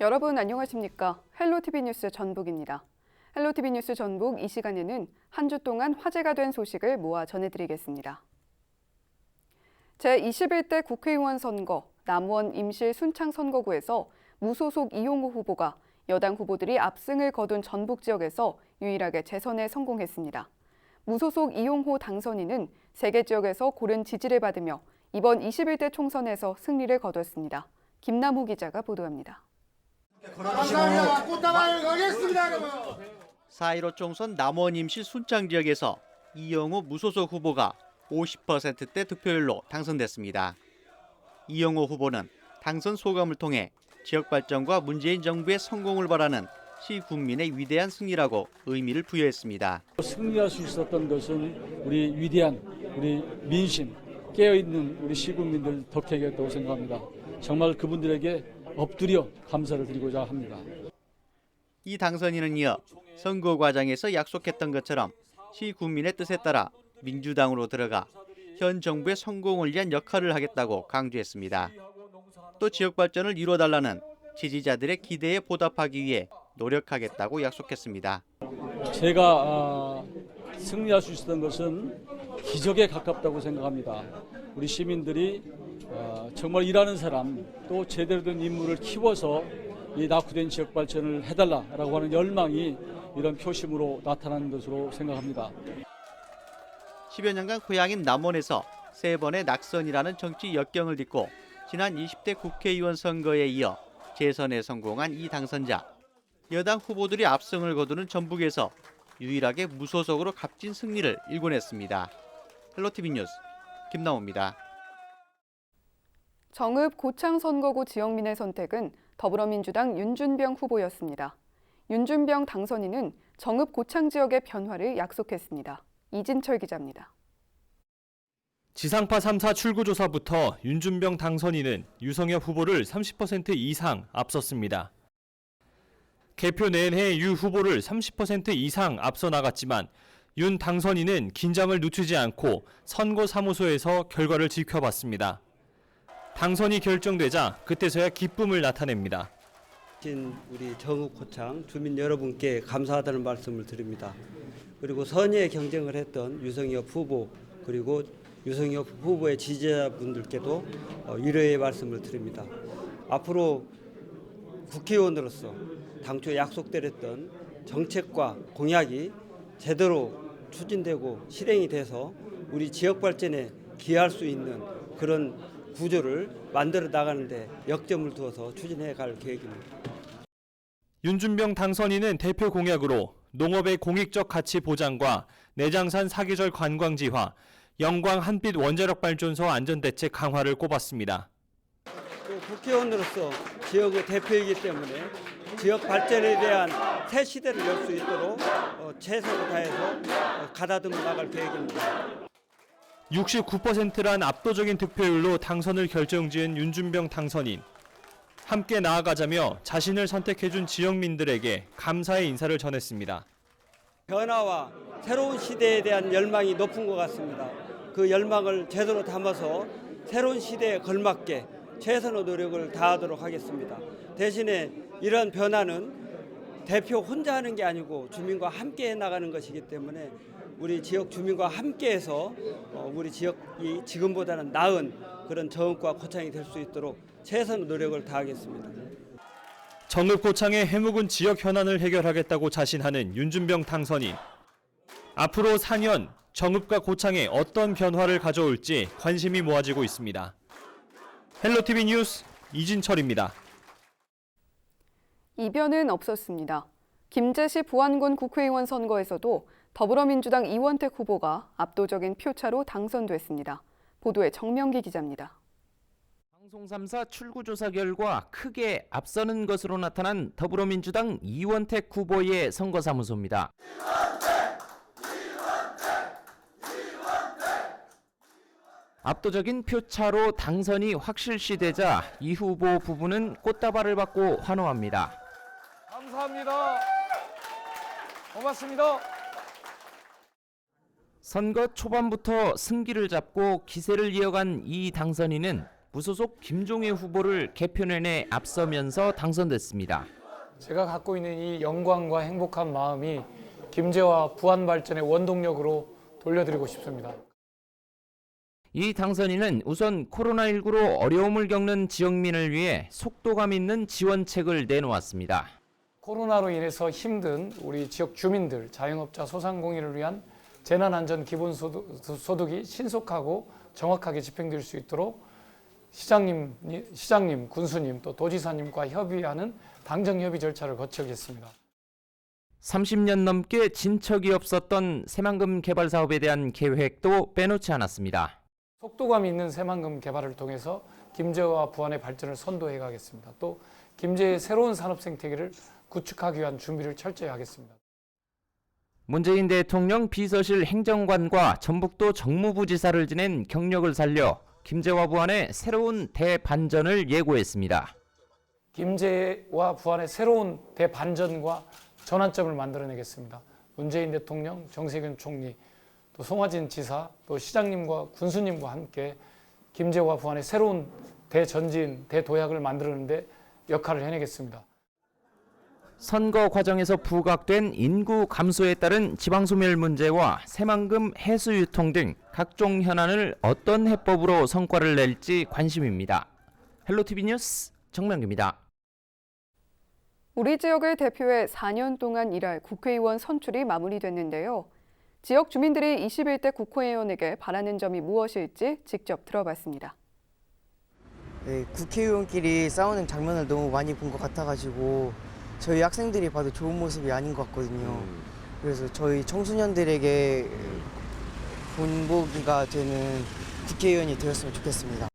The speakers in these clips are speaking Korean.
여러분 안녕하십니까? 헬로티비 뉴스 전북입니다. 헬로티비 뉴스 전북 이 시간에는 한 주 동안 화제가 된 소식을 모아 전해드리겠습니다. 제21대 국회의원 선거 남원 임실 순창 선거구에서 무소속 이용호 후보가 여당 후보들이 압승을 거둔 전북 지역에서 유일하게 재선에 성공했습니다. 무소속 이용호 당선인은 3개 지역에서 고른 지지를 받으며 이번 21대 총선에서 승리를 거뒀습니다. 김남호 기자가 보도합니다. 감사합니다. 꽃다발 가겠습니다. 4.15 총선 남원 임실 순창 지역에서 이영호 무소속 후보가 50%대 득표율로 당선됐습니다. 이영호 후보는 당선 소감을 통해 지역 발전과 문재인 정부의 성공을 바라는 시군민의 위대한 승리라고 의미를 부여했습니다. 승리할 수 있었던 것은 우리 위대한 우리 민심, 깨어있는 우리 시군민들 덕택이었다고 생각합니다. 정말 그분들에게 엎드려 감사를 드리고자 합니다. 이 당선인은 이어 선거 과정에서 약속했던 것처럼 시군민의 뜻에 따라 민주당으로 들어가 현 정부의 성공을 위한 역할을 하겠다고 강조했습니다. 또 지역 발전을 이뤄달라는 지지자들의 기대에 보답하기 위해 노력하겠다고 약속했습니다. 제가 승리할 수 있었던 것은 기적에 가깝다고 생각합니다. 우리 시민들이 정말 일하는 사람 또 제대로 된 인물을 키워서 이 낙후된 지역 발전을 해달라라고 하는 열망이 이런 표심으로 나타나는 것으로 생각합니다. 10여 년간 고향인 남원에서 3번의 낙선이라는 정치 역경을 딛고 지난 20대 국회의원 선거에 이어 재선에 성공한 이 당선자. 여당 후보들이 압승을 거두는 전북에서 유일하게 무소속으로 값진 승리를 일궈냈습니다. 헬로티비 뉴스 김남호입니다. 정읍 고창 선거구 지역민의 선택은 더불어민주당 윤준병 후보였습니다. 윤준병 당선인은 정읍 고창 지역의 변화를 약속했습니다. 이진철 기자입니다. 지상파 3사 출구조사부터 윤준병 당선인은 유성엽 후보를 30% 이상 앞섰습니다. 개표 내내 유 후보를 30% 이상 앞서 나갔지만 윤 당선인은 긴장을 늦추지 않고 선거사무소에서 결과를 지켜봤습니다. 당선이 결정되자 그때서야 기쁨을 나타냅니다. 우리 정읍 고창 주민 여러분께 감사하다는 말씀을 드립니다. 그리고 선의의 경쟁을 했던 유성엽 후보 그리고 유성엽 후보의 지지자분들께도 위로의 말씀을 드립니다. 앞으로 국회의원으로서 당초 약속드렸던 정책과 공약이 제대로 추진되고 실행이 돼서 우리 지역 발전에 기여할 수 있는 그런 구조를 만들어 나가는데 역점을 두어서 추진해 갈 계획입니다. 윤준병 당선인은 대표 공약으로 농업의 공익적 가치 보장과 내장산 사계절 관광지화, 영광 한빛 원자력 발전소 안전대책 강화를 꼽았습니다. 또 국회의원으로서 지역의 대표이기 때문에 지역 발전에 대한 새 시대를 열 수 있도록 최선을 다해서 가다듬어 나갈 계획입니다. 69%란 압도적인 득표율로 당선을 결정지은 윤준병 당선인. 함께 나아가자며 자신을 선택해준 지역민들에게 감사의 인사를 전했습니다. 변화와 새로운 시대에 대한 열망이 높은 것 같습니다. 그 열망을 제대로 담아서 새로운 시대에 걸맞게 최선의 노력을 다하도록 하겠습니다. 대신에 이런 변화는 대표 혼자 하는 게 아니고 주민과 함께 나가는 것이기 때문에 우리 지역 주민과 함께해서 우리 지역이 지금보다는 나은 그런 정읍과 고창이 될 수 있도록 최선의 노력을 다하겠습니다. 정읍 고창의 해묵은 지역 현안을 해결하겠다고 자신하는 윤준병 당선인. 앞으로 4년 정읍과 고창에 어떤 변화를 가져올지 관심이 모아지고 있습니다. 헬로티비 뉴스 이진철입니다. 이변은 없었습니다. 김제시 부안군 국회의원 선거에서도 더불어민주당 이원택 후보가 압도적인 표차로 당선됐습니다. 보도에 정명기 기자입니다. 방송 3사 출구조사 결과 크게 앞서는 것으로 나타난 더불어민주당 이원택 후보의 선거사무소입니다. 압도적인 표차로 당선이 확실시되자 이 후보 부부는 꽃다발을 받고 환호합니다. 감사합니다. 고맙습니다. 선거 초반부터 승기를 잡고 기세를 이어간 이 당선인은 무소속 김종혜 후보를 개표 내내 앞서면서 당선됐습니다. 제가 갖고 있는 이 영광과 행복한 마음이 김제와 부안 발전의 원동력으로 돌려드리고 싶습니다. 이 당선인은 우선 코로나19로 어려움을 겪는 지역민을 위해 속도감 있는 지원책을 내놓았습니다. 코로나로 인해서 힘든 우리 지역 주민들, 자영업자, 소상공인을 위한 재난안전 기본소득이 신속하고 정확하게 집행될 수 있도록 시장님, 군수님, 또 도지사님과 협의하는 당정협의 절차를 거치겠습니다. 30년 넘게 진척이 없었던 새만금 개발 사업에 대한 계획도 빼놓지 않았습니다. 속도감 있는 새만금 개발을 통해서 김제와 부안의 발전을 선도해 가겠습니다. 또 김제의 새로운 산업 생태계를 구축하기 위한 준비를 철저히 하겠습니다. 문재인 대통령 비서실 행정관과 전북도 정무부지사를 지낸 경력을 살려 김제와 부안의 새로운 대반전을 예고했습니다. 김제와 부안의 새로운 대반전과 전환점을 만들어내겠습니다. 문재인 대통령, 정세균 총리, 또 송화진 지사, 또 시장님과 군수님과 함께 김제와 부안의 새로운 대전진, 대도약을 만들어내는데 역할을 해내겠습니다. 선거 과정에서 부각된 인구 감소에 따른 지방소멸 문제와 새만금 해수 유통 등 각종 현안을 어떤 해법으로 성과를 낼지 관심입니다. 헬로티비 뉴스 정명규입니다. 우리 지역을 대표해 4년 동안 일할 국회의원 선출이 마무리됐는데요. 지역 주민들이 21대 국회의원에게 바라는 점이 무엇일지 직접 들어봤습니다. 네, 국회의원끼리 싸우는 장면을 너무 많이 본 것 같아가지고 저희 학생들이 봐도 좋은 모습이 아닌 것 같거든요. 그래서 저희 청소년들에게 본보기가 되는 국회의원이 되었으면 좋겠습니다.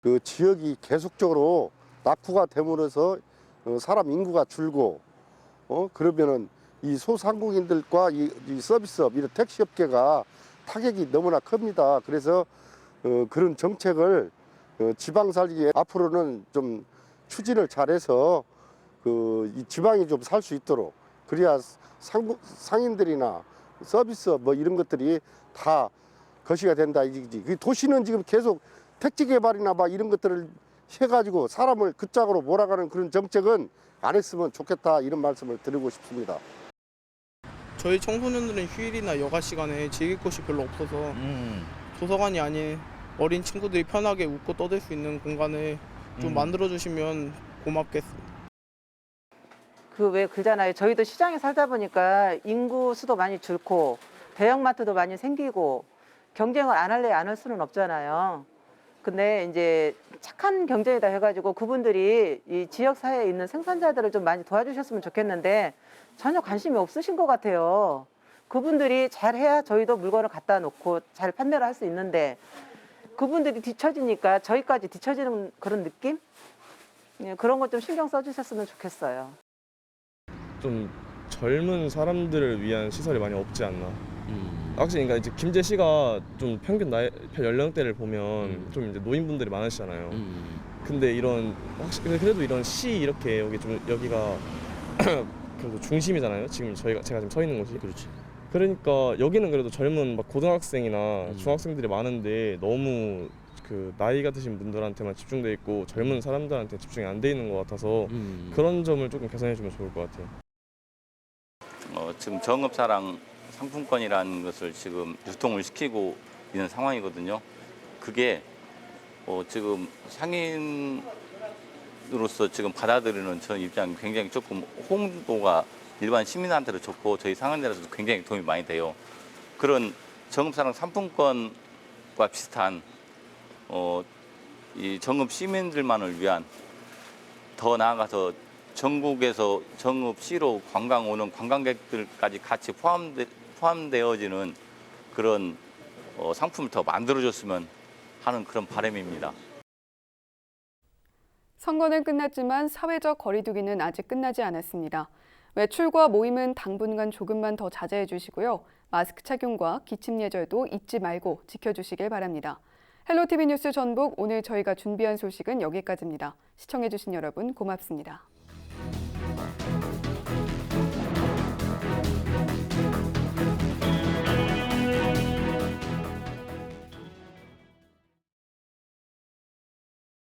그 지역이 계속적으로 낙후가 됨으로써 사람 인구가 줄고 그러면은 이 소상공인들과 이 서비스업, 이런 택시업계가 타격이 너무나 큽니다. 그래서 그런 정책을 지방살기에 앞으로는 좀 추진을 잘해서 이 지방이 좀 살 수 있도록, 그래야 상인들이나 서비스업 뭐 이런 것들이 다 거시가 된다 이지. 도시는 지금 계속 택지 개발이나 막 이런 것들을 해가지고 사람을 그 짝으로 몰아가는 그런 정책은 안 했으면 좋겠다, 이런 말씀을 드리고 싶습니다. 저희 청소년들은 휴일이나 여가 시간에 즐길 곳이 별로 없어서 도서관이 아닌 어린 친구들이 편하게 웃고 떠들 수 있는 공간을 좀 만들어주시면 고맙겠습니다. 그 왜 그러잖아요. 저희도 시장에 살다 보니까 인구 수도 많이 줄고 대형마트도 많이 생기고 경쟁을 안 할래 안 할 수는 없잖아요. 근데 이제 착한 경쟁이다 해가지고 그분들이 이 지역 사회에 있는 생산자들을 좀 많이 도와주셨으면 좋겠는데 전혀 관심이 없으신 것 같아요. 그분들이 잘해야 저희도 물건을 갖다 놓고 잘 판매를 할 수 있는데 그분들이 뒤처지니까 저희까지 뒤처지는 그런 느낌? 그런 것 좀 신경 써주셨으면 좋겠어요. 좀 젊은 사람들을 위한 시설이 많이 없지 않나. 확실히 그러니까 이제 김제시가 좀 평균 연령대를 보면 좀 이제 노인분들이 많으시잖아요. 근데 이런 확실히 그래도 이런 시 이렇게 여기가 그래도 중심이잖아요. 지금 제가 지금 서 있는 곳이. 그렇지. 그러니까 여기는 그래도 젊은 막 고등학생이나 중학생들이 많은데 너무 그 나이가 드신 분들한테만 집중돼 있고 젊은 사람들한테 집중이 안 돼 있는 것 같아서 그런 점을 조금 개선해 주면 좋을 것 같아요. 지금 정읍사랑 상품권이라는 것을 지금 유통을 시키고 있는 상황이거든요. 그게 지금 상인으로서 지금 받아들이는 저 입장이 굉장히 조금 홍보가 일반 시민한테도 좋고 저희 상인들한테도 굉장히 도움이 많이 돼요. 그런 정읍사랑 상품권과 비슷한 이 정읍 시민들만을 위한, 더 나아가서 전국에서 정읍시로 관광 오는 관광객들까지 같이 포함되어지는 그런 상품을 더 만들어줬으면 하는 그런 바람입니다. 선거는 끝났지만 사회적 거리두기는 아직 끝나지 않았습니다. 외출과 모임은 당분간 조금만 더 자제해 주시고요. 마스크 착용과 기침 예절도 잊지 말고 지켜주시길 바랍니다. 헬로티비 뉴스 전북, 오늘 저희가 준비한 소식은 여기까지입니다. 시청해주신 여러분 고맙습니다.